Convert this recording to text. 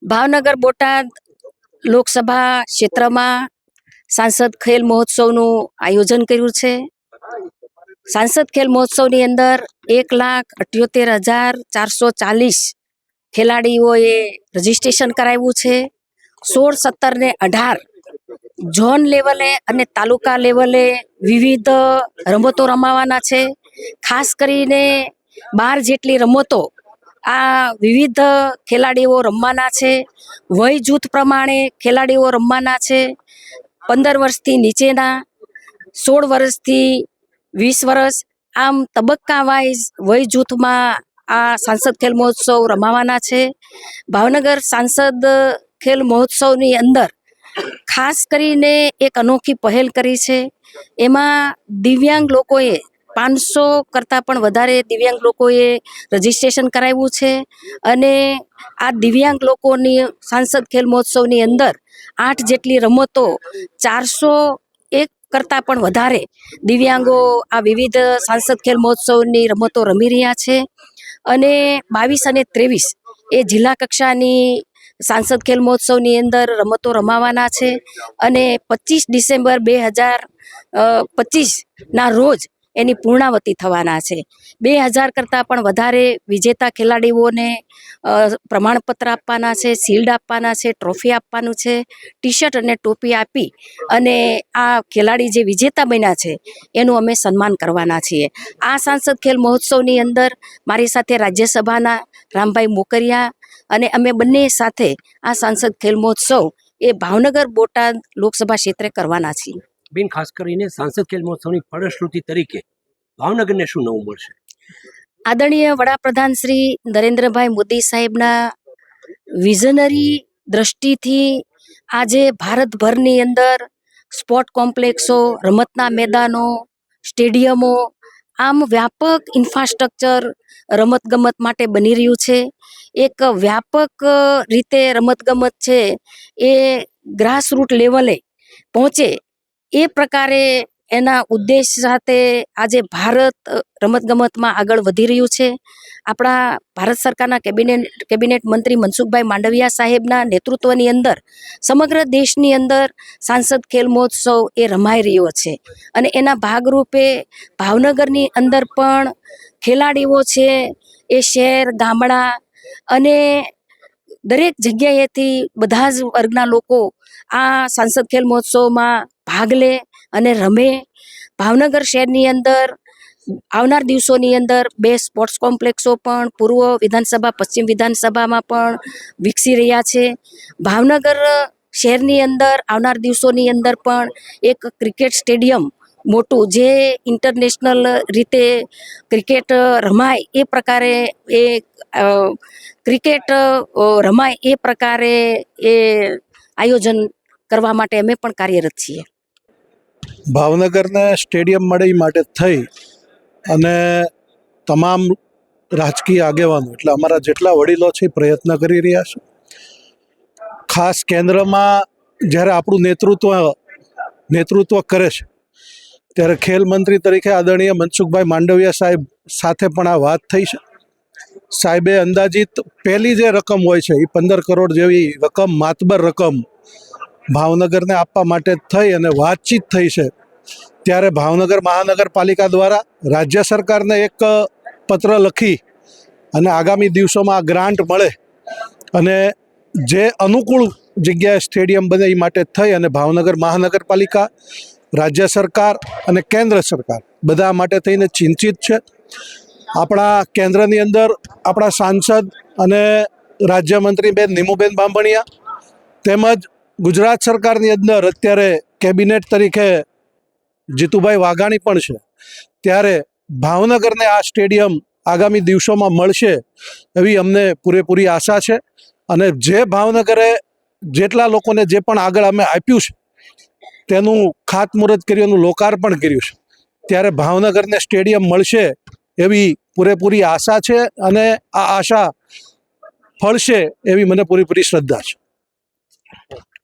ભાવનગર બોટાદ લોકસભા ક્ષેત્રમાં સાંસદ ખેલ મહોત્સવનું આયોજન કર્યું છે. સાંસદ ખેલ મહોત્સવની અંદર 1,78,440 ખેલાડીઓએ રજીસ્ટ્રેશન કરાવ્યું છે. 16, 17 ને 18 ઝોન લેવલે અને તાલુકા લેવલે વિવિધ રમતો રમાવાના છે. ખાસ કરીને 12 જેટલી રમતો આ વિવિધ ખેલાડીઓ રમવાના છે. વય જૂથ પ્રમાણે ખેલાડીઓ રમવાના છે. 15 વર્ષથી નીચેના, 16 વર્ષથી 20 વર્ષ, આમ તબક્કા વાઇઝ વય જૂથમાં આ સાંસદ ખેલ મહોત્સવ રમાવાના છે. ભાવનગર સાંસદ ખેલ મહોત્સવની અંદર ખાસ કરીને એક અનોખી પહેલ કરી છે. એમાં દિવ્યાંગ લોકોએ 500 કરતાં પણ વધારે દિવ્યાંગ લોકોએ રજીસ્ટ્રેશન કરાવ્યું છે. અને આ દિવ્યાંગ લોકોની સાંસદ ખેલ મહોત્સવની અંદર 8 જેટલી રમતો, 401 કરતાં પણ વધારે દિવ્યાંગો આ વિવિધ સાંસદ ખેલ મહોત્સવની રમતો રમી રહ્યા છે. અને 22 અને 23 એ જિલ્લા કક્ષાની સાંસદ ખેલ મહોત્સવની અંદર રમતો રમાવાના છે. અને 25 ડિસેમ્બર 2025ના રોજ એની પૂર્ણાવતિ થવાના છે. 2000 કરતાં પણ વધારે વિજેતા ખેલાડીઓને પ્રમાણપત્ર આપવાના છે, શિલ્ડ આપવાના છે, ટ્રોફી આપવાનું છે, ટી શર્ટ અને ટોપી આપી અને આ ખેલાડી જે વિજેતા બન્યા છે એનું અમે સન્માન કરવાના છીએ. આ સાંસદ ખેલ મહોત્સવની અંદર મારી સાથે રાજ્યસભાના રામભાઈ મોકરિયા અને અમે બંને સાથે આ સાંસદ ખેલ મહોત્સવ એ ભાવનગર બોટાદ લોકસભા ક્ષેત્રે કરવાના છીએ. બેન, ખાસ કરીને સાંસદ ખેલ મહોત્સવની ફળશ્રુતિ તરીકે ભાવનગરને શું નવું મળશે? આદરણીય વડાપ્રધાન શ્રી નરેન્દ્રભાઈ મોદી સાહેબના વિઝનરી દ્રષ્ટિથી આજે ભારતભરની અંદર સ્પોર્ટ કોમ્પ્લેક્સો, રમતના મેદાનો, સ્ટેડિયમો, આમ વ્યાપક ઇન્ફ્રાસ્ટ્રક્ચર રમતગમત માટે બની રહ્યું છે. એક વ્યાપક રીતે રમતગમત છે એ ગ્રાસરૂટ લેવલે પહોંચે એ પ્રકારે એના ઉદ્દેશ સાથે આજે ભારત રમતગમતમાં આગળ વધી રહ્યું છે. આપણા ભારત સરકારના કેબિનેટ મંત્રી મનસુખભાઈ માંડવિયા સાહેબના નેતૃત્વની અંદર સમગ્ર દેશની અંદર સાંસદ ખેલ મહોત્સવ એ રમાઈ રહ્યો છે. અને એના ભાગરૂપે ભાવનગરની અંદર પણ ખેલાડીઓ છે એ શહેર, ગામડા અને દરેક જગ્યાએથી બધા જ વર્ગના લોકો આ સાંસદ ખેલ મહોત્સવમાં ભાગ લે અને રમે. ભાવનગર શહેરની અંદર આવનાર દિવસોની અંદર 2 સ્પોર્ટ્સ કોમ્પ્લેક્સો પણ પૂર્વ વિધાનસભા, પશ્ચિમ વિધાનસભામાં પણ વિકસી રહ્યા છે. ભાવનગર શહેરની અંદર આવનાર દિવસોની અંદર પણ એક ક્રિકેટ સ્ટેડિયમ મોટું, જે ઇન્ટરનેશનલ રીતે ક્રિકેટ રમાય એ પ્રકારે એ ક્રિકેટ રમાય એ પ્રકારે એ આયોજન કરવા માટે અમે પણ કાર્યરત છીએ. ભાવનગરને સ્ટેડિયમ મળે એ માટે થઈ અને તમામ રાજકીય આગેવાનો એટલે અમારા જેટલા વડીલો છે પ્રયત્ન કરી રહ્યા છે. ખાસ કેન્દ્રમાં જ્યારે આપણું નેતૃત્વ કરે છે ત્યારે ખેલ મંત્રી તરીકે આદરણીય મનસુખભાઈ માંડવિયા સાહેબ સાથે પણ આ વાત થઈ છે. સાહેબે અંદાજિત પહેલી જે રકમ હોય છે એ 15 કરોડ જેવી રકમ, માતબર રકમ ભાવનગરને આપવા માટે થઈ અને વાતચીત થઈ છે. ત્યારે ભાવનગર મહાનગરપાલિકા દ્વારા રાજ્ય સરકારને એક પત્ર લખી અને આગામી દિવસોમાં આ ગ્રાન્ટ મળે અને જે અનુકૂળ જગ્યાએ સ્ટેડિયમ બને એ માટે થઈ અને ભાવનગર મહાનગરપાલિકા, રાજ્ય સરકાર અને કેન્દ્ર સરકાર બધા માટે થઈને ચિંતિત છે. આપણા કેન્દ્રની અંદર આપણા સાંસદ અને રાજ્યમંત્રી બેન નીમુબેન બાંભણિયા તેમજ ગુજરાત સરકારની અંદર અત્યારે કેબિનેટ તરીકે જીતુભાઈ વાઘાણી પણ છે. ત્યારે ભાવનગરને આ સ્ટેડિયમ આગામી દિવસોમાં મળશે એવી અમને પૂરેપૂરી આશા છે. અને જે ભાવનગરે જેટલા લોકોને જે પણ આગળ અમે આપ્યું છે તેનું ખાતમુહૂર્ત કર્યું, એનું લોકાર્પણ કર્યું છે. ત્યારે ભાવનગરને સ્ટેડિયમ મળશે એવી પૂરેપૂરી આશા છે અને આ આશા ફળશે એવી મને પૂરેપૂરી શ્રદ્ધા છે.